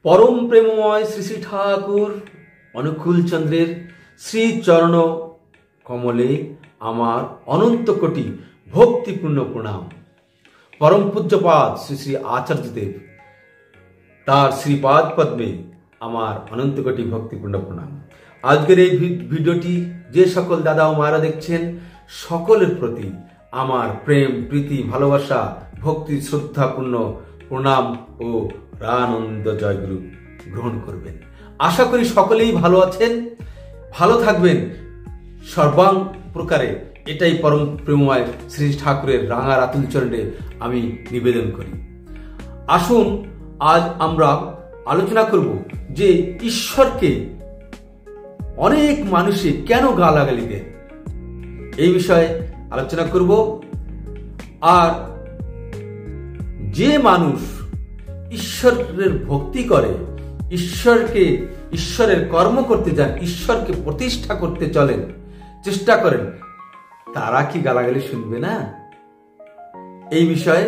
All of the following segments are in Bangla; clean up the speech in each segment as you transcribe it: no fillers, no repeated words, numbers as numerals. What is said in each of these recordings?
परम प्रेममय श्री श्री ठाकुर अनुकूल चंद्रेर श्री चरण कमले आमार अनंत कोटि भक्तिपूर्ण प्रणाम। परम पूज्यपाद श्री श्री आचार्य देव तार श्रीपाद पद्मे आमार अनंत कोटि भक्तिपूर्ण प्रणाम। आजकेर এই ভিডিওটি যে সকল দাদা ও মারা দেখছেন সকলের প্রতি আমার প্রেম প্রীতি ভালোবাসা ভক্তি শ্রদ্ধাপূর্ণ প্রণাম ও রানন্দ জয়গুরু গ্রহণ করবেন। আশা করি সকলেই ভালো আছেন, ভালো থাকবেন সর্বাং প্রকারে, এটাই পরম প্রেমময় শ্রী ঠাকুরের রাঙা রাতুল চরণে আমি নিবেদন করি। আসুন আজ আমরা আলোচনা করব যে ঈশ্বরকে অনেক মানুষে কেন গালাগালি দেয়, এই বিষয়ে আলোচনা করব। আর যে মানুষ ঈশ্বরের ভক্তি করে, ঈশ্বরের কর্ম করতে যান, ঈশ্বরকে প্রতিষ্ঠা করতে চলেন, চেষ্টা করেন, তারা কি গালাগালি শুনবে না? এই বিষয়ে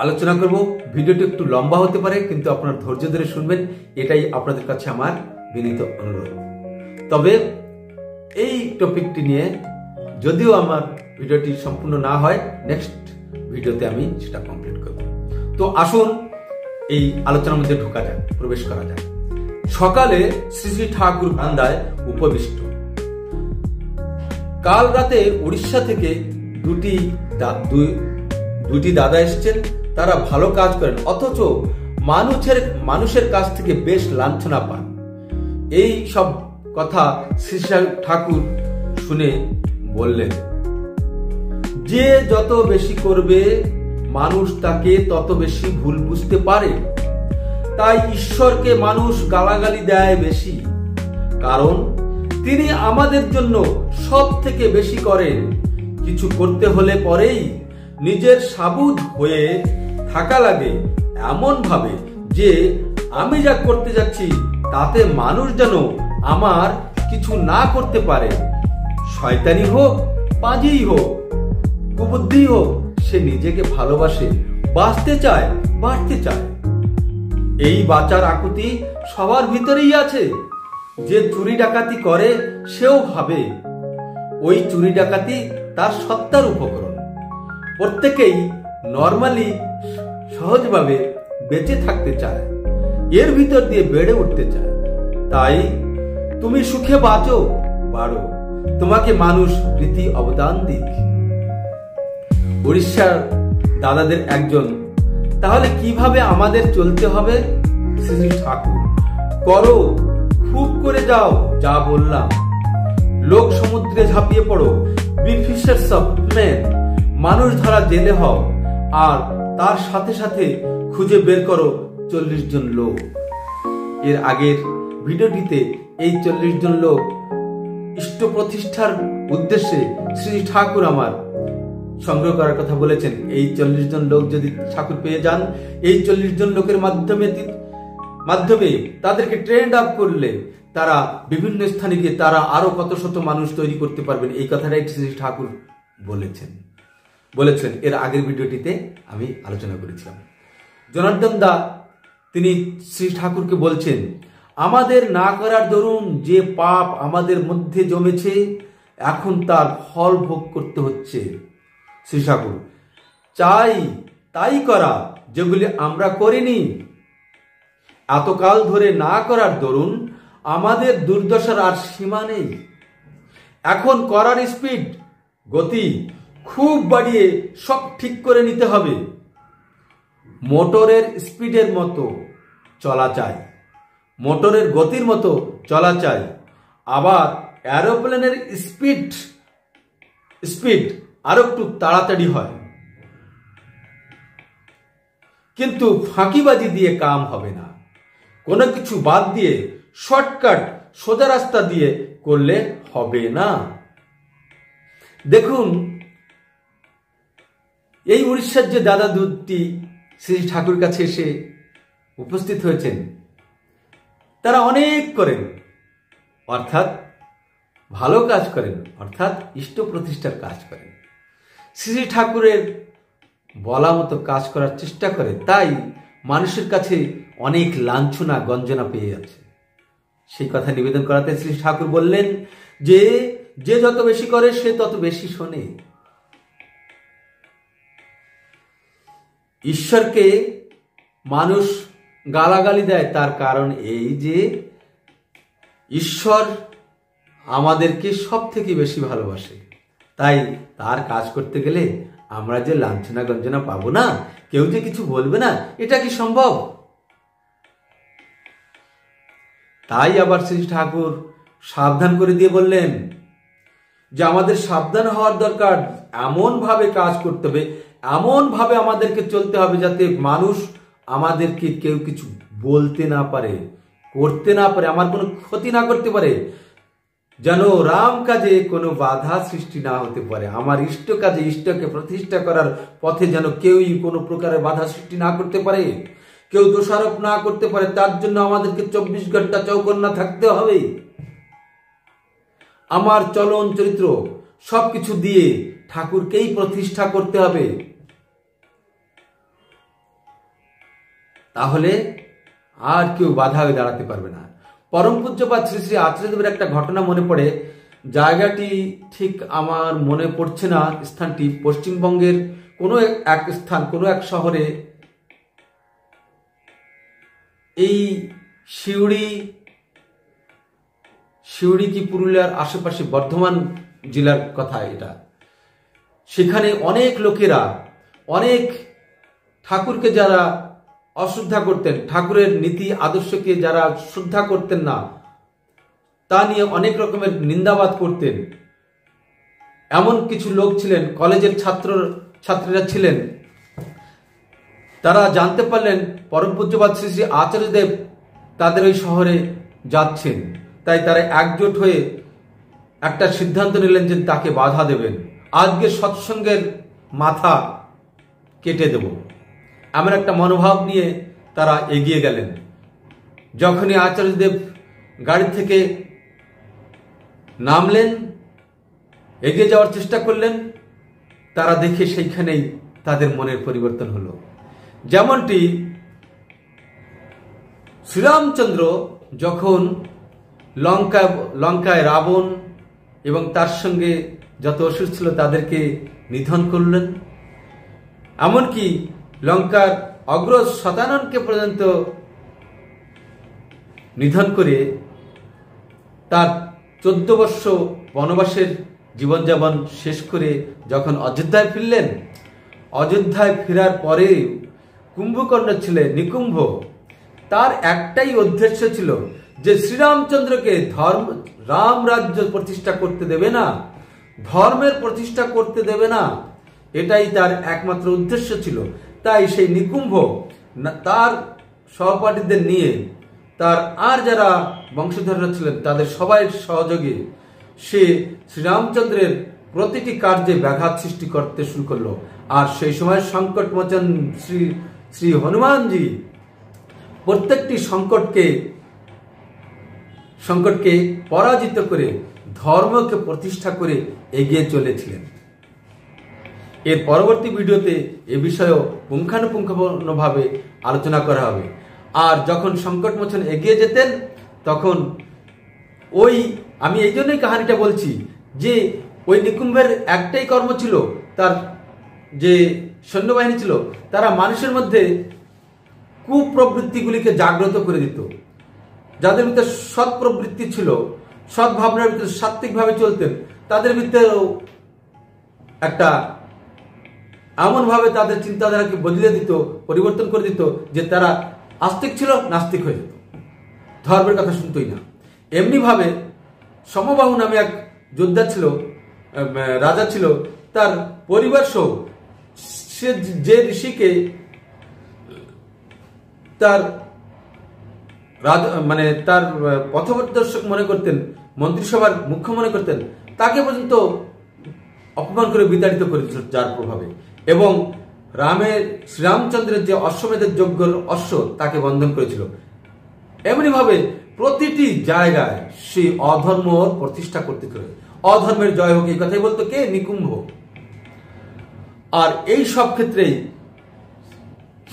আলোচনা করব। ভিডিওটি একটু লম্বা হতে পারে, কিন্তু আপনারা ধৈর্য ধরে শুনবেন, এটাই আপনাদের কাছে আমার বিনীত অনুরোধ। তবে এই টপিকটি নিয়ে যদিও আমার ভিডিওটি সম্পূর্ণ না হয়, নেক্সট ভিডিওতে আমি সেটা কমপ্লিট করব। তো আসুন এই আলোচনার মধ্যে ঢোকা যাক, প্রবেশ করা যাক। সকালে শ্রী শ্রী ঠাকুর বারান্দায় উপবিষ্ট। কাল রাতে উড়িষ্যা থেকে দুটি দাদা এসেছেন। তারা ভালো কাজ করেন, অথচ মানুষের কাছ থেকে বেশ লাঞ্ছনা পান। এই সব কথা শ্রী ঠাকুর শুনে বললেন, যে যত বেশি করবে মানুষ তাকে তত বেশি ভুল বুঝতে পারে। তাই ঈশ্বরকে মানুষ গালাগালি দেয় বেশি, কারণ তিনি আমাদের জন্য সব থেকে বেশি করেন। কিছু করতে হলে পরেই নিজের সাবুধ হয়ে থাকা লাগে, এমন ভাবে যে আমি যা করতে যাচ্ছি তাতে মানুষ যেন আমার কিছু না করতে পারে। শয়তানি হোক, পাজি হোক, কুবুদ্ধি হোক, সে নিজেকে ভালোবাসে, বাঁচতে চায়, বাড়তে চায়। এই বাঁচার আকুতি সবার ভিতরেই আছে। যে চুরি ডাকাতি করে সেও ভাবে ওই চুরি ডাকাতি তার সত্তার উপকরণ। প্রত্যেকেই নরমালি সহজভাবে বেঁচে থাকতে চায়, এর ভিতর দিয়ে বেড়ে উঠতে চায়। তাই তুমি সুখে বাঁচো, বাড়ো, তোমাকে মানুষ প্রীতি অবদান দিক। উড়িষ্যার দাদাদের একজন, তাহলে কিভাবে আমাদের চলতে হবে? শ্রী ঠাকুর, করো, খুব করে যাও যা বললাম। লোক সমুদ্রে ঝাঁপিয়ে পড়ো, বি ফিশার্স অফ মেন, মানুষ ধরা জেলে হও, আর তার সাথে সাথে খুঁজে বের করো 40 জন লোক। এর আগের ভিডিওটিতে এই 40 জন লোক ইষ্ট প্রতিষ্ঠার উদ্দেশ্যে শ্রী ঠাকুর আমার সংগ্রহ করার কথা বলেছেন। এই 40 জন লোক যদি ঠাকুর পেয়ে যান, এই 40 জন লোকের মাধ্যমে তাদেরকে ট্রেন্ড আপ করলে তারা বিভিন্ন স্থানে গিয়ে তারা আরো কত শত মানুষ তৈরি করতে পারবেন। এই কথাটাই শ্রী ঠাকুর বলেছেন। এর আগের ভিডিওটিতে আমি আলোচনা করেছিলাম। জনার্দন দা তিনি শ্রী ঠাকুরকে বলছেন, আমাদের না করার দরুন যে পাপ আমাদের মধ্যে জমেছে, এখন তার ফল ভোগ করতে হচ্ছে। শ্রী ঠাকুর চাই তাই করা যেগুলি আমরা করিনি। এতকাল ধরে না করার দরুন আমাদের দুর্দশার আর সীমা নেই। এখন করার স্পিড, গতি খুব বাড়িয়ে সব ঠিক করে নিতে হবে। মোটরের স্পিডের মতো চলা চাই, মোটরের গতির মতো চলা চাই। আবার এরোপ্লেনের স্পিড আরো একটু তাড়াতাড়ি হয়, কিন্তু ফাঁকিবাজি দিয়ে কাম হবে না। কোনো কিছু বাদ দিয়ে শর্টকাট সোজা রাস্তা দিয়ে করলে হবে না। দেখুন, এই উড়িষ্যার যে দাদা দুটি শ্রী ঠাকুর কাছে এসে উপস্থিত হয়েছেন, তারা অনেক করেন, অর্থাৎ ভালো কাজ করেন, অর্থাৎ ইষ্ট প্রতিষ্ঠার কাজ করেন। শ্রী ঠাকুরের বলা মতো কাজ করার চেষ্টা করে। তাই মানুষের কাছে অনেক লাঞ্ছনা গঞ্জনা পেয়ে আছে। সেই কথা নিবেদন করাতে শ্রী ঠাকুর বললেন যে যে যত বেশি করে সে তত বেশি শোনে। ঈশ্বরকে মানুষ গালাগালি দেয়, তার কারণ এই যে ঈশ্বর আমাদেরকে সব থেকে বেশি ভালোবাসে। তাই তার কাজ করতে গেলে আমরা যে লাঞ্ছনা গঞ্জনা পাবো না, কেউ যে কিছু বলবে না, এটা কি সম্ভব? তাই আবার শ্রী ঠাকুর সাবধান করে দিয়ে বললেন যে আমাদের সাবধান হওয়ার দরকার, এমন ভাবে কাজ করতে হবে, এমন ভাবে আমাদেরকে চলতে হবে যাতে মানুষ আমাদেরকে কেউ কিছু বলতে না পারে, করতে না পারে, আমার কোনো ক্ষতি না করতে পারে, যেন রাম কাজে কোনো বাধা সৃষ্টি না হতে পারে, আমার ইষ্ট কাজে ইষ্টকে প্রতিষ্ঠা করার পথে যেন কেউই কোনো প্রকারের বাধা সৃষ্টি না করতে পারে, কেউ দোষারোপ না করতে পারে। তার জন্য আমাদেরকে 24 ঘন্টা চৌকন্না থাকতে হবে। আমার চলন চরিত্র সবকিছু দিয়ে ঠাকুরকেই প্রতিষ্ঠা করতে হবে। তাহলে আর কেউ বাধা হয়ে দাঁড়াতে পারবে না। পরম পূজ্যপাদ শ্রী শ্রী আচার্যদেবের একটা ঘটনা মনে পড়ে, জায়গাটি ঠিক আমার মনে পড়ছে না, স্থানটি পশ্চিমবঙ্গের কোনো এক স্থান, কোনো এক শহরে, এই সিউড়ি কি পুরুলিয়ার আশেপাশে বর্ধমান জেলার কথা এটা। সেখানে অনেক লোকেরা অনেক ঠাকুরকে যারা অশ্রদ্ধা করতেন, ঠাকুরের নীতি আদর্শকে যারা শ্রদ্ধা করতেন না, তা নিয়ে অনেক রকমের নিন্দাবাদ করতেন। এমন কিছু লোক ছিলেন, কলেজের ছাত্রীরা ছিলেন, তারা জানতে পারলেন পরম পূজ্যপাদ শ্রী শ্রী আচার্যদেব তাদের ওই শহরে যাচ্ছেন। তাই তারা একজোট হয়ে একটা সিদ্ধান্ত নিলেন যে তাকে বাধা দেবেন, আজকে সৎসঙ্গের মাথা কেটে দেব, এমন একটা মনোভাব নিয়ে তারা এগিয়ে গেলেন। যখনই আচার্যদেব গাড়ি থেকে নামলেন, এগিয়ে যাওয়ার চেষ্টা করলেন, তারা দেখে সেইখানেই তাদের মনের পরিবর্তন হলো। যেমনটি শ্রীরামচন্দ্র যখন লঙ্কায় রাবণ এবং তার সঙ্গে যত অসুর ছিল তাদেরকে নিধন করলেন, এমনকি লঙ্কার অগ্রজ শতাননকে পর্যন্ত নিধন করে তার 14 বর্ষ বনবাসের জীবনযাপন শেষ করে যখন অযোধ্যায় ফিরলেন, অযোধ্যায় ফেরার পরে কুম্ভকর্ণ ছিলেন নিকুম্ভ, তার একটাই উদ্দেশ্য ছিল যে শ্রীরামচন্দ্রকে রাম রাজ্য প্রতিষ্ঠা করতে দেবে না, ধর্মের প্রতিষ্ঠা করতে দেবে না, এটাই তার একমাত্র উদ্দেশ্য ছিল। তাই সেই নিকুম্ভ তার সহপাঠীদের নিয়ে, তার আর যারা বংশধররা ছিলেন তাদের সবাই সহযোগে সে শ্রীরামচন্দ্রের প্রতিটি কার্যে ব্যাঘাত সৃষ্টি করতে শুরু করলো। আর সেই সময় সংকট মোচন শ্রী হনুমানজি প্রত্যেকটি সংকটকে পরাজিত করে ধর্মকে প্রতিষ্ঠা করে এগিয়ে চলেছিলেন। এর পরবর্তী ভিডিওতে এ বিষয়েও পুঙ্খানুপুঙ্খভাবে আলোচনা করা হবে। আর যখন সংকট মোচন এগিয়ে যেতেন, তখন আমি এই জন্যই কাহিনীটা বলছি যে ওই নিকুম্ভের একটাই কর্ম ছিল, তার যে সৈন্যবাহিনী ছিল তারা মানুষের মধ্যে কুপ্রবৃত্তিগুলিকে জাগ্রত করে দিত। যাদের ভিতরে সৎ প্রবৃত্তি ছিল, সৎ ভাবনার ভিতরে সাত্ত্বিকভাবে চলতেন, তাদের ভিতরেও একটা এমনভাবে তাদের চিন্তাধারাকে বদলে দিত, পরিবর্তন করে দিত যে তারা আস্তিক ছিল, নাস্তিক হয়ে যেত, ধর্মের কথা শুনতই না। এমনিভাবে সমবাহু নামে এক যোদ্ধা ছিল, রাজা ছিল, তার পরিবার সহ সে যে ঋষিকে তার তার পথপ্রদর্শক মনে করতেন, মন্ত্রিসভার মুখ্য মনে করতেন, তাকে পর্যন্ত অপমান করে বিতাড়িত করেছিল যার প্রভাবে। এবং শ্রীরামচন্দ্রের যে অশ্বমেধের যজ্ঞ অশ্ব তাকে বন্ধন করেছিল। এমনিভাবে প্রতিটি জায়গায় সেই অধর্ম প্রতিষ্ঠা করতে ছিল। অধর্মের জয় হোক এই কথাই বলতো কে? নিকুম্ভ। আর এই সব ক্ষেত্রেই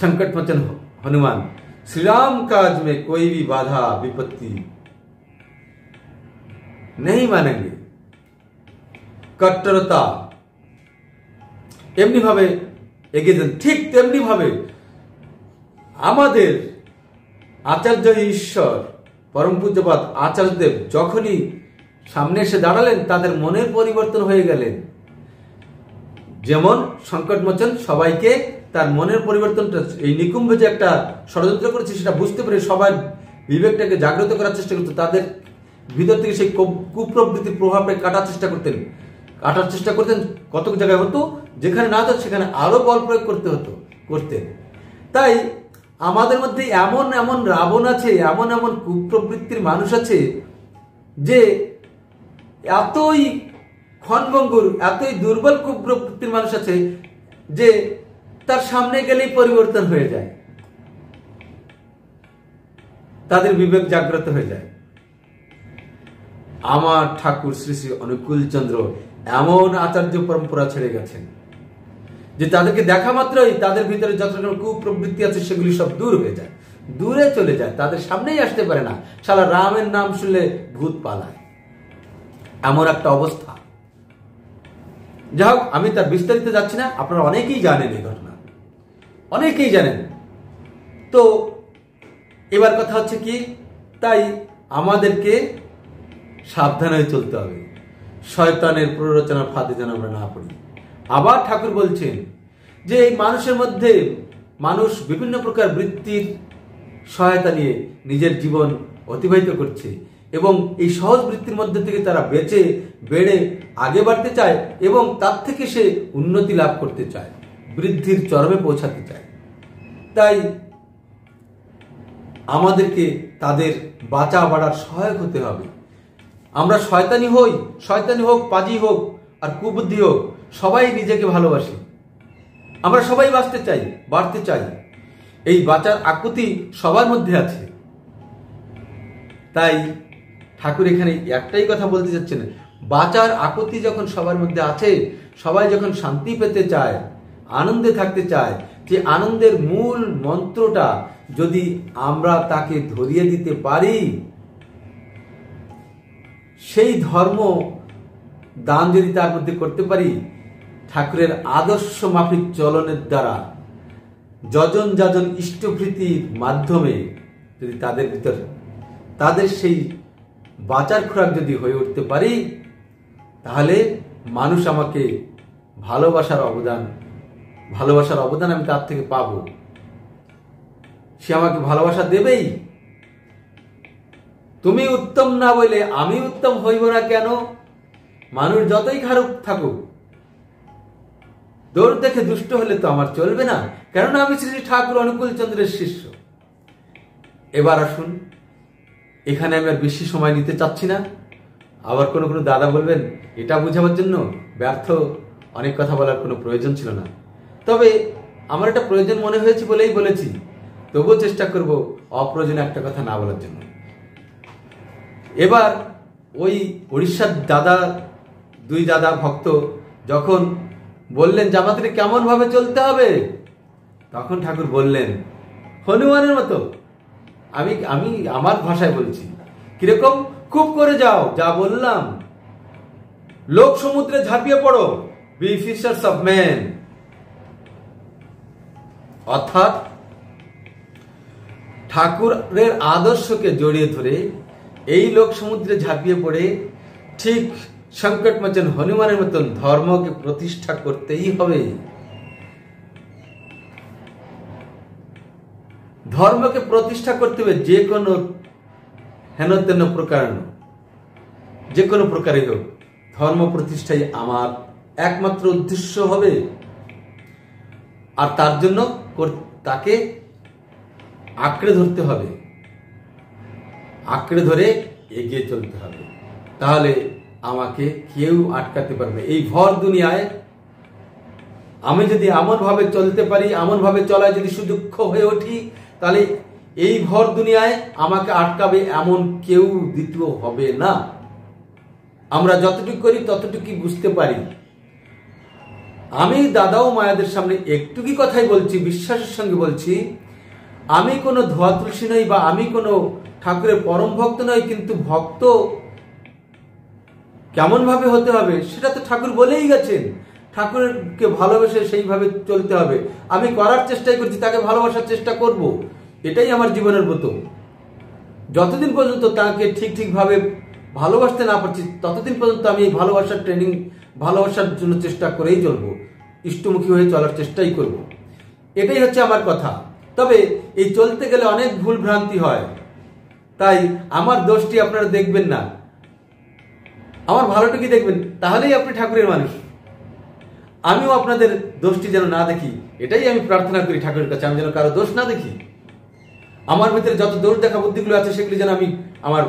সংকট মোচন हनुमान, श्री राम काज में कोई भी बाधा विपत्ति नहीं मानेंगे। कट्टरता एमनी भावे एगिয়ে যান। ঠিক তেমনি ভাবে আমাদের আচার্য ঈশ্বর পরম পূজ্যপাদ আচার্যদেব যখনই সামনে এসে দাঁড়ালেন তাদের মনের পরিবর্তন হয়ে গেলেন। যেমন সংকটমোচন সবাইকে তার মনের পরিবর্তনটা, এই নিকুম্ভ যে একটা ষড়যন্ত্র করেছে সেটা বুঝতে পেরে সবার বিবেকটাকে জাগ্রত করার চেষ্টা করতো, তাদের ভিতর থেকে সেই কুপ্রবৃত্তির প্রভাবটা কাটার চেষ্টা করতেন। কত জায়গায় হতো যেখানে না হতো সেখানে আরো বল প্রয়োগ করতেন। তাই আমাদের মধ্যে এমন এমন রাবণ আছে, এমন এমন কুপ্রবৃত্তির মানুষ আছে যে এতই ক্ষণভঙ্গুর, এতই দুর্বল কুপ্রবৃত্তির মানুষ আছে যে তার সামনে গেলেই পরিবর্তন হয়ে যায়, তাদের বিবেক জাগ্রত হয়ে যায়। আমার ঠাকুর শ্রী শ্রী অনুকূল চন্দ্র এমন আচার্য পরম্পরা ছেড়ে গেছেন যে তাদেরকে দেখা মাত্রই তাদের ভিতরে যত রকম কুপ্রবৃত্তি আছে সেগুলি সব দূর হয়ে যায়, দূরে চলে যায়, তাদের সামনেই আসতে পারে না। শালা রামের নাম শুনলে ভূত পালায়, এমন একটা অবস্থা। যাই হোক, আমি তার বিস্তারিত যাচ্ছি না, আপনারা অনেকেই জানেন এই ঘটনা, অনেকেই জানেন। তো এবার কথা হচ্ছে কি, তাই আমাদেরকে সাবধান হয়ে চলতে হবে, শয়তানের প্ররোচনার ফাঁদে যেন আমরা না পড়ি। আবার ঠাকুর বলছেন যে এই মানুষের মধ্যে মানুষ বিভিন্ন প্রকার বৃত্তির সহায়তা নিয়ে নিজের জীবন অতিবাহিত করছে এবং এই সহজ বৃত্তির মধ্যে থেকে তারা বেড়ে আগে বাড়তে চায় এবং তার থেকে সে উন্নতি লাভ করতে চায়, বৃদ্ধির চরমে পৌঁছাতে চায়। তাই আমাদেরকে তাদের বাঁচা বাড়ার সহায়ক হতে হবে। আমরা শয়তানি হোক, পাজি হোক আর কুবুদ্ধি হোক, সবাই নিজেকে ভালোবাসি, আমরা সবাই বাড়তে চাই। এই বাঁচার আকুতি সবার মধ্যে আছে। তাই ঠাকুর এখানে একটাই কথা বলতে চাচ্ছেন, বাঁচার আকুতি যখন সবার মধ্যে আছে, সবাই যখন শান্তি পেতে চায়, আনন্দে থাকতে চায়, যে আনন্দের মূল মন্ত্রটা যদি আমরা তাকে ধরিয়ে দিতে পারি, সেই ধর্ম দান যদি তার মধ্যে করতে পারি, ঠাকুরের আদর্শ মাফিক চলনের দ্বারা যজন যাজন ইষ্টভৃতির মাধ্যমে যদি তাদের ভিতর তাদের সেই বাঁচার খোরাক যদি হয়ে উঠতে পারি, তাহলে মানুষ আমাকে ভালোবাসার অবদান আমি তার থেকে পাবো। সে আমাকে ভালোবাসা দেবেই। তুমি উত্তম না বলে আমি উত্তম হইব না কেন? মানুষ যতই খারাপ থাকুক, দৌড় দেখে দুষ্ট হলে তো আমার চলবে না, কেননা আমি শ্রী ঠাকুর অনুকূল চন্দ্রের শিষ্য। এবার আসুন, এখানে আমি আর বেশি সময় নিতে চাচ্ছি না। আবার কোনো দাদা বলবেন এটা বুঝাবার জন্য ব্যর্থ, অনেক কথা বলার কোনো প্রয়োজন ছিল না। তবে আমার একটা প্রয়োজন মনে হয়েছে বলেই বলেছি, তবুও চেষ্টা করব অপ্রয়োজনীয় একটা কথা না বলার জন্য। এবার ওই উড়িষ্যার দুই দাদা ভক্ত যখন বললেন যে আমাদের কেমন ভাবে চলতে হবে, তখন ঠাকুর বললেন হনুমানের মতো। আমি আমার ভাষায় বলছি, কিরকম? খুব করে যাও, যা বললাম, লোক সমুদ্রে ঝাঁপিয়ে পড়ো, বি ফিশার্স অফ মেন। অর্থাৎ ঠাকুরের আদর্শকে জড়িয়ে ধরে এই লোক সমুদ্রে ঝাঁপিয়ে পড়ে ঠিক সংকটমোচন হনুমানের মতন ধর্মকে প্রতিষ্ঠা করতেই হবে। ধর্মকে প্রতিষ্ঠা করতে হবে, যে কোনো হেন প্রকার, যে কোনো প্রকারে হোক, ধর্ম প্রতিষ্ঠাই আমার একমাত্র উদ্দেশ্য হবে। আর তার জন্য তাকে আঁকড়ে ধরতে হবে, আঁকড়ে ধরে এগিয়ে চলতে হবে, তাহলে আমাকে কেউ আটকাতে পারবে। এই ভর দুনিয়ায় আমি যদি এমন ভাবে চলতে পারি, এমন ভাবে চলায় যদি সুদক্ষ হয়ে উঠি, তাহলে এই ভর দুনিয়ায় আমাকে আটকাবে এমন কেউ দ্বিতীয় হবে না। আমরা যতটুকু করি ততটুকুই বুঝতে পারি। আমি দাদা ও মায়াদের সামনে একটুকি কথাই বলছি, বিশ্বাসের সঙ্গে বলছি, আমি কোনো ধোয়া তুলসী নই বা আমি কোনো ঠাকুরের পরম ভক্ত নই, কিন্তু ভক্ত কেমন ভাবে হতে হবে সেটা তো ঠাকুর বলেই গেছেন। ঠাকুরকে ভালোবেসে সেইভাবে চলতে হবে। আমি করার চেষ্টাই করছি, তাকে ভালোবাসার চেষ্টা করব, এটাই আমার জীবনের মতো। যতদিন পর্যন্ত তাকে ঠিকভাবে ভালোবাসতে না পারছি ততদিন পর্যন্ত আমি এই ভালোবাসার ট্রেনিং, ভালোবাসার জন্য চেষ্টা করেই চলবো, ইষ্টমুখী হয়ে চলার চেষ্টাই করব। এটাই হচ্ছে আমার কথা। তবে এই চলতে গেলে অনেক ভুল ভ্রান্তি হয়, তাই আমার দোষটি আপনারা দেখবেন না, আমার ভালোটুকু দেখবেন, তাহলেই আপনি ঠাকুরের মানুষ। আমিও আপনাদের দোষটি যেন না দেখি, এটাই আমি প্রার্থনা করি ঠাকুরের কাছে, আমি যেন কারো দোষ না দেখি। আমার ভিতরে যত দোষ দেখা বুদ্ধিগুলো আছে সেগুলি যেন আমি আমার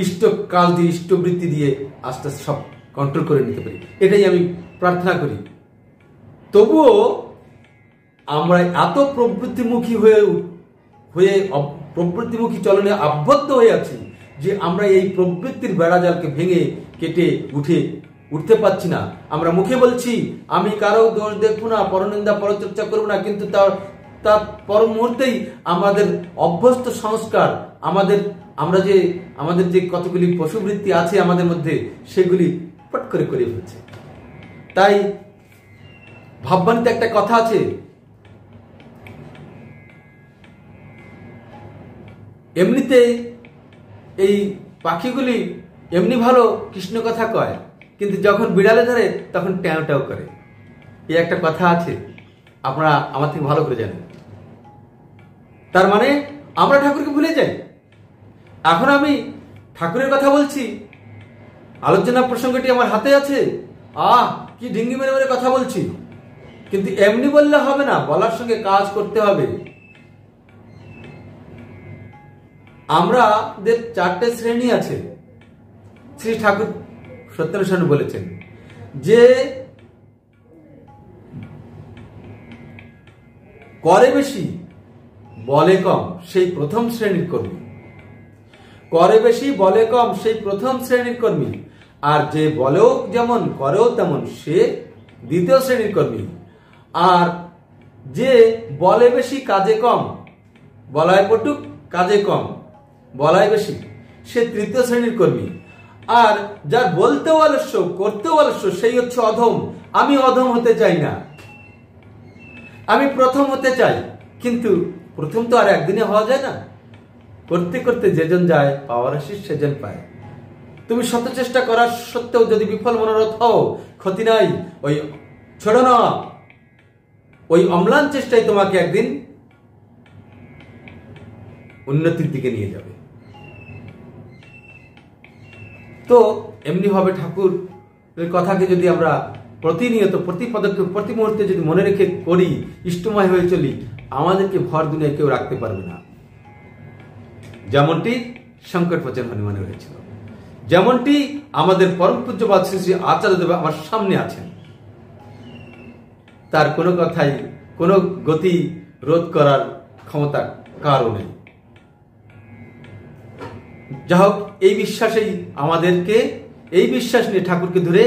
ইষ্ট কাল দিয়ে, ইষ্টবৃত্তি দিয়ে আস্তে আস্তে সব কন্ট্রোল করে নিতে পারি, এটাই আমি প্রার্থনা করি। তবুও আমরা এত প্রবৃত্তিমুখী হয়ে প্রবৃত্তিমুখী চলনে আবদ্ধ হয়ে আছি যে আমরা এই প্রবৃত্তির বেড়াজালকে ভেঙে কেটে উঠতে পারছি না। আমরা মুখে বলছি আমি কারো দোষ দেখবো না, পরনিন্দা পরচর্চা করবো না, কিন্তু তার পর মুহূর্তেই আমাদের অভ্যস্ত সংস্কার, আমাদের যে কতগুলি পশুবৃত্তি আছে আমাদের মধ্যে, সেগুলি পট করে ফেলছে। তাই ভাববানীতে একটা কথা আছে, এমনিতে এই পাখিগুলি এমনি ভালো কৃষ্ণ কথা কয়, কিন্তু যখন বিড়ালে ধরে তখন ট্যাও ট্যাও করে। এই একটা কথা আছে, আপনারা আমার থেকে ভালো করে জানেন। তার মানে আমরা ঠাকুরকে ভুলে যাই। এখন আমি ঠাকুরের কথা বলছি, আলোচনা প্রসঙ্গটি আমার হাতে আছে, কি ডিঙ্গি মেরে মেরে কথা বলছি, কিন্তু এমনি বললে হবে না, বলার সঙ্গে কাজ করতে হবে। আমাদের 4টে শ্রেণী আছে। শ্রী ঠাকুর সত্যানুষ্ঠান বলেছেন যে করে বেশি বলে কম সেই প্রথম শ্রেণীর কর্মী, করে বেশি বলে কম সেই প্রথম শ্রেণীর কর্মী, আর যে বলেও যেমন করেও তেমন সে দ্বিতীয় শ্রেণীর কর্মী, আর যে বলে বেশি কাজে কম, বলায় পটুক কাজে কম, বলায় বেশি, সে তৃতীয় শ্রেণীর কর্মী, আর যার বলতেও আলস্য করতেও আলস্য সেই হচ্ছে অধম। আমি অধম হতে চাই না, আমি প্রথম হতে চাই, কিন্তু প্রথম তো আর একদিনে হওয়া যায় না। করতে করতে যেজন যায় পাওয়ার আশিস সেজন পায়। তুমি শত চেষ্টা করার সত্ত্বেও যদি বিফল মনোরথ হও, ক্ষতি নাই, ওই ছোড়ো না, ওই অম্লান চেষ্টাই তোমাকে একদিন উন্নতির দিকে নিয়ে যাবে। তো এমনি ভাবে ঠাকুরের কথাকে যদি আমরা প্রতিনিয়ত, প্রতি পদক্ষেপ, প্রতি মুহূর্তে যদি মনে রেখে করি, ইষ্টময় হয়ে চলি, আমাদেরকে ভর দুনিয়ায় কেউ রাখতে পারবে না। যেমনটি সংকট মোচন হনুমানে হয়েছিল, যেমনটি আমাদের পরম পূজ্যপাদ শ্রী শ্রী আচার্যদেব আমার সামনে আছেন, তার কোনো কথাই কোনো গতি রোধ করার ক্ষমতা কারও নেই। যা হোক, এই বিশ্বাসেই আমাদেরকে, এই বিশ্বাস নিয়ে ঠাকুরকে ধরে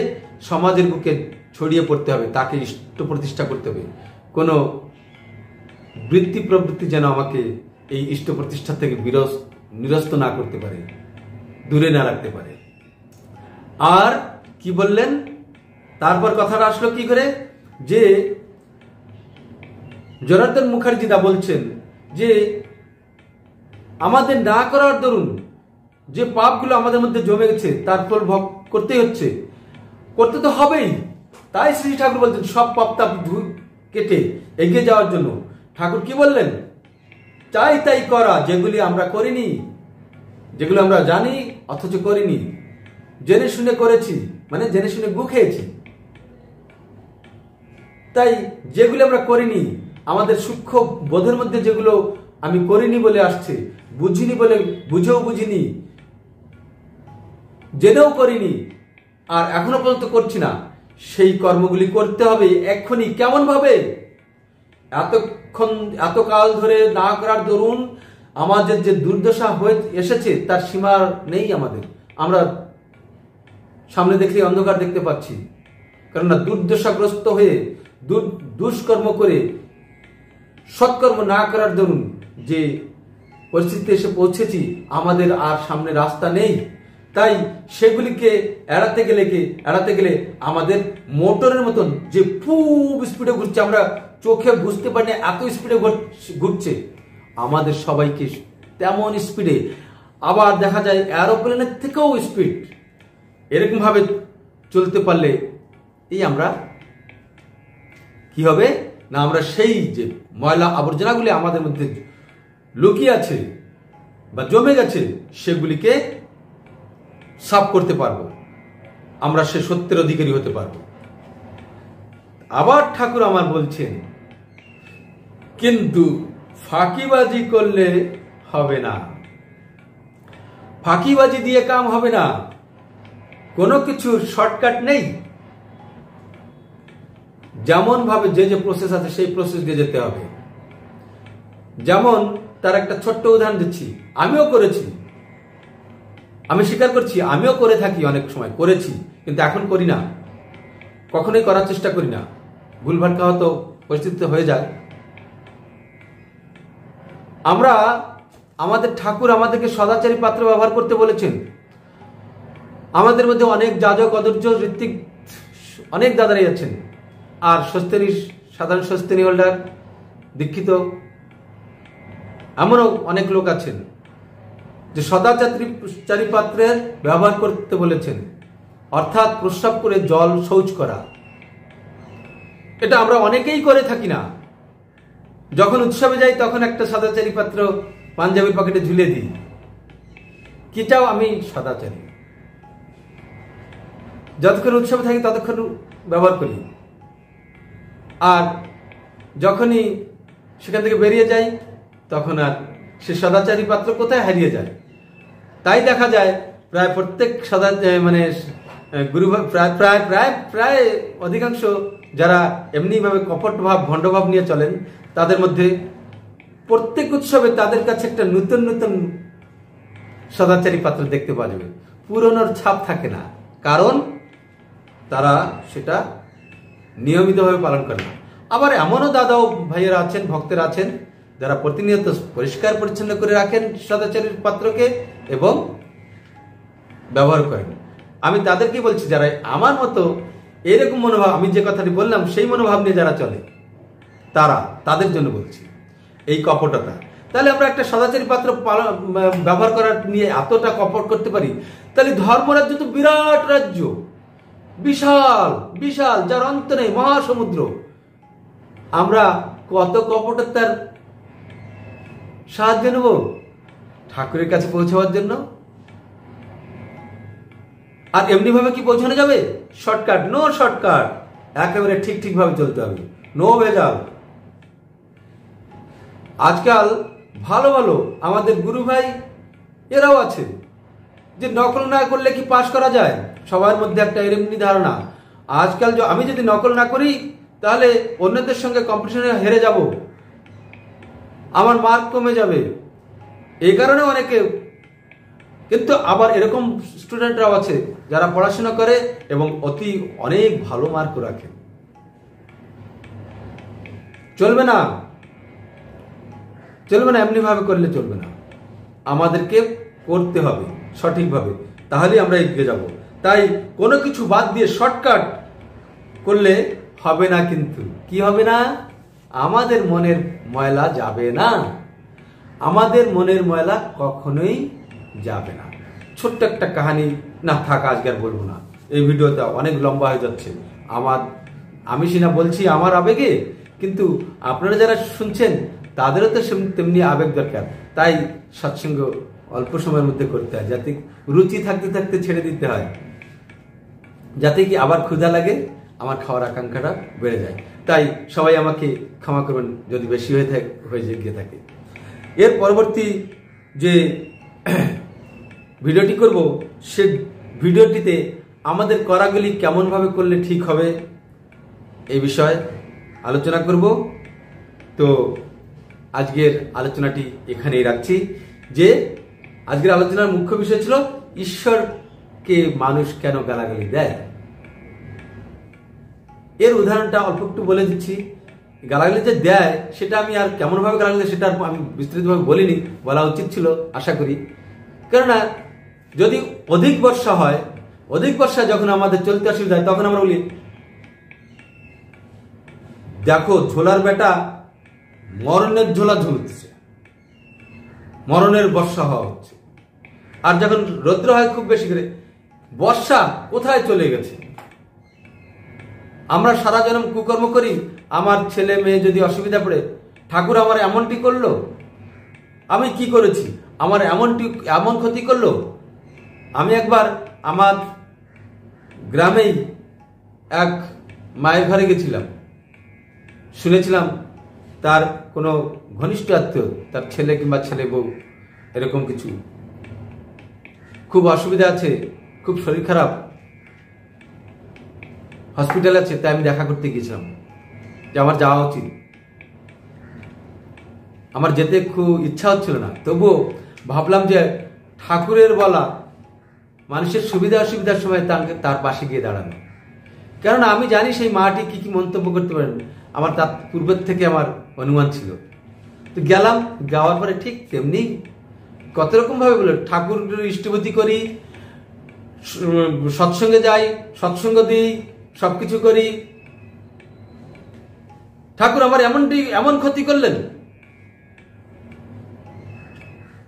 সমাজের বুকে ছড়িয়ে পড়তে হবে, তাকে ইষ্ট প্রতিষ্ঠা করতে হবে। কোনো বৃত্তি প্রবৃত্তি যেন আমাকে এই ইষ্ট প্রতিষ্ঠা থেকে নিরস্ত না করতে পারে, দূরে না রাখতে পারে। আর কি বললেন, তারপর কথাটা আসলো কি করে, যে জনার্দন মুখার্জি দা বলছেন যে আমাদের না করার দরুন যে পাপগুলো আমাদের মধ্যে জমে গেছে তার ফল ভোগ করতেই হচ্ছে, করতে তো হবেই। তাই শ্রী ঠাকুর বলছেন সব পাপ তাপ কেটে এগিয়ে যাওয়ার জন্য ঠাকুর কি বললেন, চাই তাই করা, যেগুলি আমরা করিনি, যেগুলো আমরা জানি অথচ করিনি, জেনে শুনে করেছি, মানে জেনে শুনে গু খেয়েছি। তাই যেগুলো আমরা করিনি, আমাদের সূক্ষ্ম বোধের মধ্যে যেগুলো আমি করিনি বলে আসছে, বুঝিনি বলে, বুঝেও বুঝিনি, জেনেও করিনি, আর এখনো পর্যন্ত করছি না, সেই কর্মগুলি করতে হবে এক্ষুনি। কেমন ভাবে? এত কাল ধরে না করার দরুন আমাদের যে দুর্দশা হয়ে এসেছে তার সীমা নেই আমাদের। আমরা সামনে দেখলে অন্ধকার দেখতে পাচ্ছি, কেননা দুর্দশাগ্রস্ত হয়ে দুষ্কর্ম করে সৎকর্ম না করার দরুন যে পরিস্থিতিতে এসে পৌঁছেছি, আমাদের আর সামনে রাস্তা নেই। তাই সেগুলিকে এড়াতে গেলে আমাদের মোটরের মতন যে খুব স্পিডে ঘুরছে, আমরা চোখে বুঝতে পারি না এত স্পিডে ঘুরছে, আমাদের সবাইকে তেমন স্পিডে, আবার দেখা যায় এরোপ্লেনের থেকেও স্পিড, এরকম ভাবে চলতে পারলে এই আমরা কি হবে না, আমরা সেই যে ময়লা আবর্জনাগুলি আমাদের মধ্যে লুকিয়ে আছে বা জমে গেছে সেগুলিকে সাফ করতে পারবো, আমরা সে সত্যের অধিকারী হতে পারবো। আবার ঠাকুর আমার বলছেন, কিন্তু ফাঁকিবাজি করলে হবে না, ফাঁকিবাজি দিয়ে কাম হবে না, কোনো কিছুর শর্টকাট নেই। যেমন ভাবে যে প্রসেস আছে সেই প্রসেস দিয়ে যেতে হবে। যেমন তার একটা ছোট্ট উদাহরণ দিচ্ছি, আমিও করেছি, আমি স্বীকার করছি, আমিও করে থাকি, অনেক সময় করেছি, কিন্তু এখন করি না, কখনোই করার চেষ্টা করি না, ভুলভাল হয়তো পরিস্থিতি হয়ে যায়। আমাদের ঠাকুর আমাদেরকে সদাচারী পাত্র ব্যবহার করতে বলেছেন। আমাদের মধ্যে অনেক যাজক, অধৈর্য, ঋত্বিক অনেক দাদারাই আছেন, আর সাধারণ স্বস্তিনী হোল্ডার, দীক্ষিত, এমনও অনেক লোক আছেন যে সদাচারী পাত্রের ব্যবহার করতে বলেছেন, অর্থাৎ প্রস্রাব করে জল শৌচ করা। এটা আমরা অনেকেই করে থাকি না। যখন উৎসবে যাই তখন একটা সদাচারী পাত্র পাঞ্জাবির পকেটে ঝুলিয়ে দিই, কি চাও, আমি সদাচারী। যতক্ষণ উৎসবে থাকি ততক্ষণ ব্যবহার করি, আর যখনই সেখান থেকে বেরিয়ে যাই তখন আর সে সদাচারী পাত্র কোথায় হারিয়ে যায়। তাই দেখা যায় প্রায় প্রত্যেক গুরু প্রায় অধিকাংশ যারা এমনি ভাবে কপট ভাব, ভণ্ডভাব নিয়ে চলেন, তাদের মধ্যে প্রত্যেক উৎসবে তাদের কাছে একটা নতুন নতুন সদাচারী পাত্র দেখতে পাওয়া যাবে, পুরনোর ছাপ থাকে না, কারণ তারা সেটা নিয়মিতভাবে পালন করে না। আবার এমনও দাদা ও ভাইয়েরা আছেন, ভক্তেরা আছেন, যারা প্রতিনিয়ত পরিষ্কার পরিচ্ছন্ন করে রাখেন সদাচারীর পাত্রকে এবং ব্যবহার করেন। আমি তাদেরকে বলছি, যারা আমার মতো এরকম মনোভাব, আমি যে কথাটি বললাম সেই মনোভাব নিয়ে যারা চলে, তাদের জন্য বলছি এই কপটতা। তাহলে আমরা একটা সদাচারী পাত্র ব্যবহার করার নিয়ে এতটা কপট করতে পারি, তাহলে ধর্মরাজ্য তো বিরাট রাজ্য, বিশাল বিশাল, যার অন্ত নেই, মহাসমুদ্র। আমরা কত কপটতার সাহায্য নেব ঠাকুরের কাছে পৌঁছাবার জন্য? আর এমনি ভাবে কি পৌঁছানো যাবে? শর্টকাট? নো শর্টকাট, একেবারে ঠিক ভাবে চলতে হবে, নো ভেজাল। আজকাল ভালো ভালো আমাদের গুরু ভাই এরাও আছে যে নকল না করলে কি পাশ করা যায়, সবার মধ্যে একটা এমনি ধারণা। আজকাল আমি যদি নকল না করি তাহলে অন্যদের সঙ্গে কম্পিটিশনে হেরে যাব, আমার মার্ক কমে যাবে, এই কারণে অনেকে। কিন্তু আবার এরকম স্টুডেন্টরাও আছে যারা পড়াশোনা করে এবং অনেক ভালো মার্ক রাখে। চলবে না, এমনি ভাবে করলে চলবে না, আমাদেরকে করতে হবে সঠিকভাবে, তাহলে আমরা এগিয়ে যাব। তাই কোনো কিছু বাদ দিয়ে শর্টকাট করলে হবে না। কিন্তু কি হবে না? আমাদের মনের ময়লা যাবে না, আমাদের মনের ময়লা কখনোই যাবে না। ছোট্ট একটা কাহিনী, না থাক আজকে আর বলবো না, এই ভিডিওটা অনেক লম্বা হয়ে যাচ্ছে। আমি সিনা বলছি আমার আবেগে, কিন্তু আপনারা যারা শুনছেন তাদেরও তো তেমনি আবেগ দরকার। তাই সৎসঙ্গ অল্প সময়ের মধ্যে করতে হয়, যাতে রুচি থাকতে থাকতে ছেড়ে দিতে হয়, যাতে কি আবার ক্ষুধা লাগে, আমার খাওয়ার আকাঙ্ক্ষাটা বেড়ে যায়। তাই সবাই আমাকে ক্ষমা করবেন যদি বেশি হয়ে গিয়ে থাকে। এর পরবর্তী যে ভিডিওটি করব, সে ভিডিওটিতে আমাদের করাগুলি কেমন ভাবে করলে ঠিক হবে এই বিষয়ে আলোচনা করব। তো আজকের আলোচনাটি এখানেই রাখছি। যে আজকের আলোচনার মুখ্য বিষয় ছিল ঈশ্বরকে মানুষ কেন গালাগালি দেয়। এর উদাহরণটা অল্প একটু বলে দিচ্ছি। গালাগালি যে দেয় সেটা আমি আর কেমন ভাবে গালাগালি দেয় সেটা আমি বিস্তারিতভাবে বলিনি, বলা উচিত ছিল আশা করি। কেননা যদি অধিক বর্ষা হয়, অধিক বর্ষা যখন আমাদের চলতে অসুবিধা হয়, তখন আমরা বলি দেখো ঝোলার বেটা মরণের ঝোলা ঝুলতেছে, মরণের বর্ষা হওয়া হচ্ছে। আর যখন রৌদ্র হয় খুব বেশি করে, বর্ষা কোথায় চলে গেছে। আমরা সারা জন্ম কুকর্ম করি, আমার ছেলে মেয়ে যদি অসুবিধা পড়ে, ঠাকুর আমার এমনটি করলো, আমি কি করেছি, আমার এমন ক্ষতি করলো। আমি একবার আমার গ্রামেই এক মায়ের ঘরে গেছিলাম, শুনেছিলাম তার কোনো ঘনিষ্ঠ আত্মীয়, তার ছেলে কিংবা ছেলে বউ এরকম কিছু খুব অসুবিধা আছে, খুব শরীর খারাপ, হসপিটাল আছে। তাই আমি দেখা করতে গিয়েছিলাম যে আমার যাওয়া উচিত। আমার যেতে খুব ইচ্ছা হচ্ছিল না, তবুও ভাবলাম যে ঠাকুরের বলা মানুষের সুবিধা অসুবিধার সময় তার পাশে গিয়ে দাঁড়ানো। কেননা আমি জানি সেই মাটি কি কি মন্তব্য করতে পারেন, আমার তার পূর্বের থেকে আমার অনুমান ছিল। তো গেলাম, যাওয়ার পরে ঠিক তেমনি কত রকম ভাবে বলে ঠাকুর ইষ্টভূতি করি, সৎসঙ্গে যাই, সৎসঙ্গ দিই, সবকিছু করি। ঠাকুর আমার এমন ক্ষতি করলেন।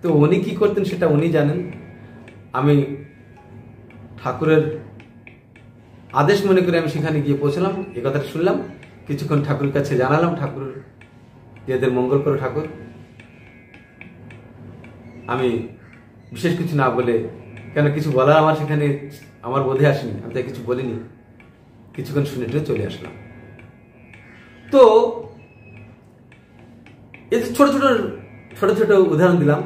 তো উনি কি করতেন সেটা উনি জানেন। আমি ঠাকুরের আদেশ মনে করে আমি সেখানে গিয়ে পৌঁছলাম, এ কথাটা শুনলাম, কিছুক্ষণ ঠাকুরের কাছে জানালাম, ঠাকুর এদের মঙ্গল করো ঠাকুর। আমি বিশেষ কিছু না বলে, কেন কিছু বলার আমার সেখানে আমার বোধে আসেনি, আমি তাই কিছু বলিনি, কিছুক্ষণ শুনে চলে আসলাম। তো এই ছোট ছোট উদাহরণ দিলাম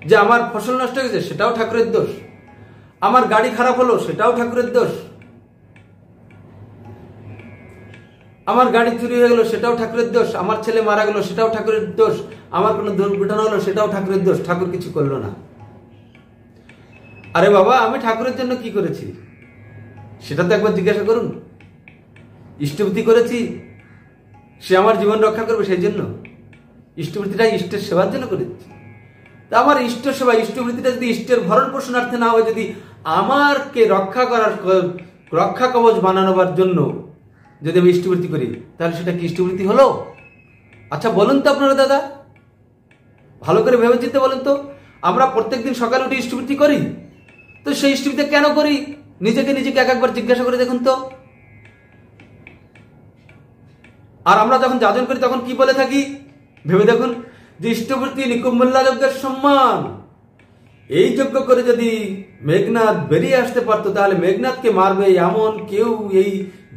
যে আমার ফসল নষ্ট হয়ে গেছে, সেটাও ঠাকুরের দোষ। আমার গাড়ি খারাপ হলো, সেটাও ঠাকুরের দোষ। আমার গাড়ি চুরি হয়ে গেল, সেটাও ঠাকুরের দোষ। আমার ছেলে মারা গেল, সেটাও ঠাকুরের দোষ। আমার কোনো দুর্ঘটনা হলো, সেটাও ঠাকুরের দোষ। ঠাকুর কিছু করলো না। আরে বাবা, আমি ঠাকুরের জন্য কি করেছি সেটা তো একবার জিজ্ঞাসা করুন। ইষ্টভূতি করেছি, সে আমার জীবন রক্ষা করবে, সেই জন্য ইষ্টভূতিটা ইষ্টের সেবার জন্য করেছি। তা আমার ইষ্ট সেবা, ইষ্টভূতিটা যদি ইষ্টের ভরণ পোষণার্থে না হয়, যদি আমারকে রক্ষা কবচ বানানোবার জন্য যদি আমি ইষ্টভূতি করি, তাহলে সেটা কি ইষ্টভূতি হলো? আচ্ছা বলুন তো আপনারা দাদা, ভালো করে ভেবে চিন্তে বলুন তো। আমরা প্রত্যেকদিন সকালে উঠে ইষ্টভূতি করি, তো সেই ইষ্টভূতি কেন করি? নিজেকে এক একবার জিজ্ঞাসা করে দেখুন তো। আর আমরা যখন যাজন করি তখন কি বলে থাকি ভেবে দেখুন, যে ইষ্টভূতি নিকুম্বল্লা যজ্ঞের সম্মান। এই যজ্ঞ করে যদি মেঘনাথ বেরিয়ে আসতে পারতো, তাহলে মেঘনাথকে মারবে এমন কেউ এই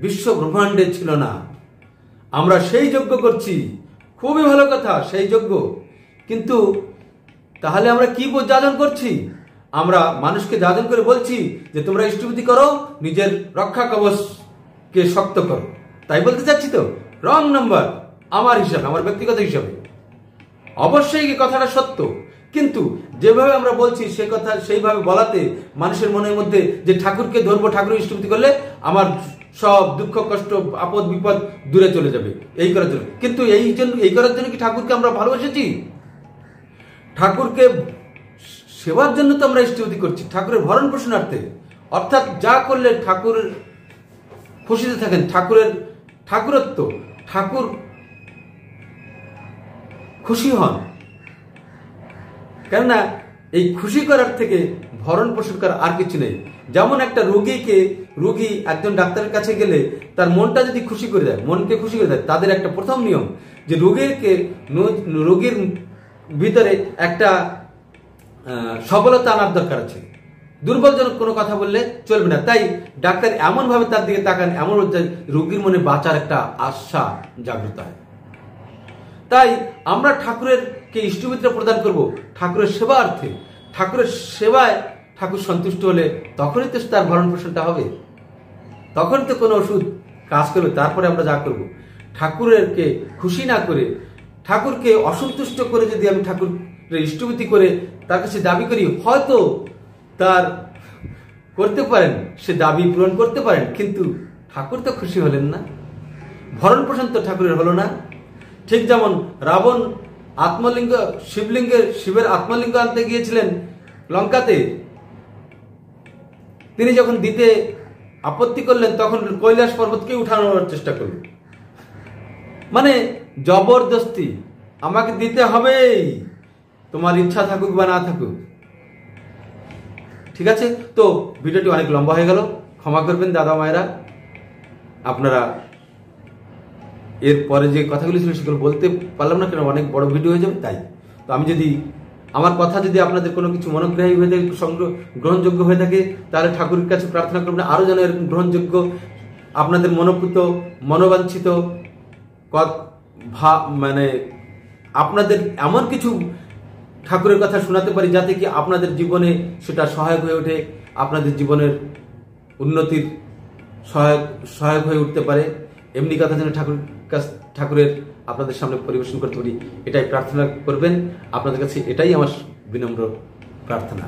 বিশ্ব ব্রহ্মাণ্ডে ছিল না। আমরা সেই যজ্ঞ করছি, খুবই ভালো কথা সেই যজ্ঞ, কিন্তু তাহলে আমরা কি যাজন করছি? আমরা মানুষকে যাজন করে বলছি যে তোমরা ইষ্টভূতি করো, নিজের রক্ষা কবচকে শক্ত করো, তাই বলতে চাচ্ছি তো? রং নাম্বার আমার হিসাবে, আমার ব্যক্তিগত হিসাবে। অবশ্যই এই কথাটা সত্য, কিন্তু যেভাবে আমরা বলছি সে কথা সেইভাবে বলাতে মানুষের মনের মধ্যে যে ঠাকুরকে ধরবো, ঠাকুর ইষ্টভূতি করলে আমার সব দুঃখ কষ্ট আপদ বিপদ দূরে চলে যাবে, এই করার জন্য। কিন্তু এই করার জন্য কি ঠাকুরকে আমরা ভালোবেসেছি? ঠাকুরকে সেবার জন্য তো আমরা ইষ্টভূতি করছি, ঠাকুরের ভরণ পোষণার্থে। অর্থাৎ যা করলে ঠাকুর খুশিতে থাকেন, ঠাকুরত্ব, ঠাকুর খুশি হন। কেননা এই খুশি করার থেকে ভরণ পোষণ করা আর কিছু নেই। যেমন একটা রোগী একজন ডাক্তারের কাছে গেলে তার মনটা যদি খুশি করে দেয়, মনকে খুশি করে দেয়, তাদের একটা প্রথম নিয়ম যে রোগীর ভিতরে একটা সবলতা আনার দরকার আছে। দুর্বলজনক কোনো কথা বললে চলবে না। তাই ডাক্তার এমন ভাবে তার দিকে তাকান, এমন রোগীর মনে বাঁচার একটা আশা জাগ্রত হয়। তাই আমরা ঠাকুরেরকে ইষ্টভূতিটা প্রদান করব ঠাকুরের সেবার্থে। ঠাকুরের সেবায় ঠাকুর সন্তুষ্ট হলে তখনই তো তার ভরণ পোষণটা হবে, তখনই তো কোনো ওষুধ কাজ করবে। তারপরে আমরা যা করব, ঠাকুরকে খুশি না করে, ঠাকুরকে অসন্তুষ্ট করে যদি আমি ঠাকুরের ইষ্টভূতি করে তার কাছে দাবি করি, হয়তো তার করতে পারেন, সে দাবি পূরণ করতে পারেন, কিন্তু ঠাকুর তো খুশি হলেন না। ভরণ পোষণ তো ঠাকুরের হলো না। ঠিক যেমন রাবণ শিবের আত্মলিঙ্গ আনতে গিয়েছিলেন লঙ্কাতে, তিনি যখন দিতে আপত্তি করলেন তখন কৈলাস পর্বতকে উঠানোর চেষ্টা করলেন। মানে জবরদস্তি, আমাকে দিতে হবেই, তোমার ইচ্ছা থাকুক বা না থাকুক। ঠিক আছে, তো ভিডিওটি অনেক লম্বা হয়ে গেল, ক্ষমা করবেন দাদা মায়েরা। আপনারা এরপরে যে কথাগুলি ছিল সেগুলো বলতে পারলাম না, কেন অনেক বড় ভিডিও হয়ে যাবে। তাই তো আমি যদি আমার কথা যদি আপনাদের কোনো কিছু মনোগ্রাহী হয়ে থাকে, গ্রহণযোগ্য হয়ে থাকে, তাহলে ঠাকুরের কাছে প্রার্থনা করবেন আরো যেন এরকম গ্রহণযোগ্য, আপনাদের মনোপুত মনোবাঞ্ছিত মানে আপনাদের এমন কিছু ঠাকুরের কথা শোনাতে পারি যাতে কি আপনাদের জীবনে সেটা সহায়ক হয়ে ওঠে, আপনাদের জীবনের উন্নতির সহায়ক হয়ে উঠতে পারে। এমনি কথা যেন ঠাকুরের আপনাদের সামনে পরিবেশন করতে পারি, এটাই প্রার্থনা করবেন। আপনাদের কাছে এটাই আমার বিনম্র প্রার্থনা।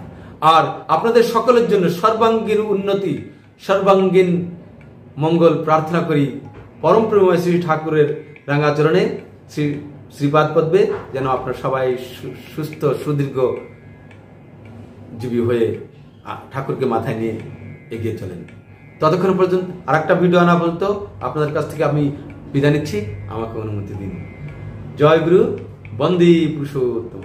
আর আপনাদের সকলের জন্য সর্বাঙ্গীন উন্নতি, সর্বাঙ্গীন মঙ্গল প্রার্থনা করি পরম প্রেমময় শ্রী ঠাকুরের রাঙাচরণে, শ্রীপাদ পদ্মে, যেন আপনারা সবাই সুস্থ সুদীর্ঘ জীবী হয়ে ঠাকুরকে মাথায় নিয়ে এগিয়ে চলেন। ততক্ষণ পর্যন্ত আরেকটা ভিডিও আনা পর্যন্ত আপনাদের কাছ থেকে আমি বিদায় নিচ্ছি, আমাকে অনুমতি দিন। জয় গুরু, বন্দে পুরুষোত্তম।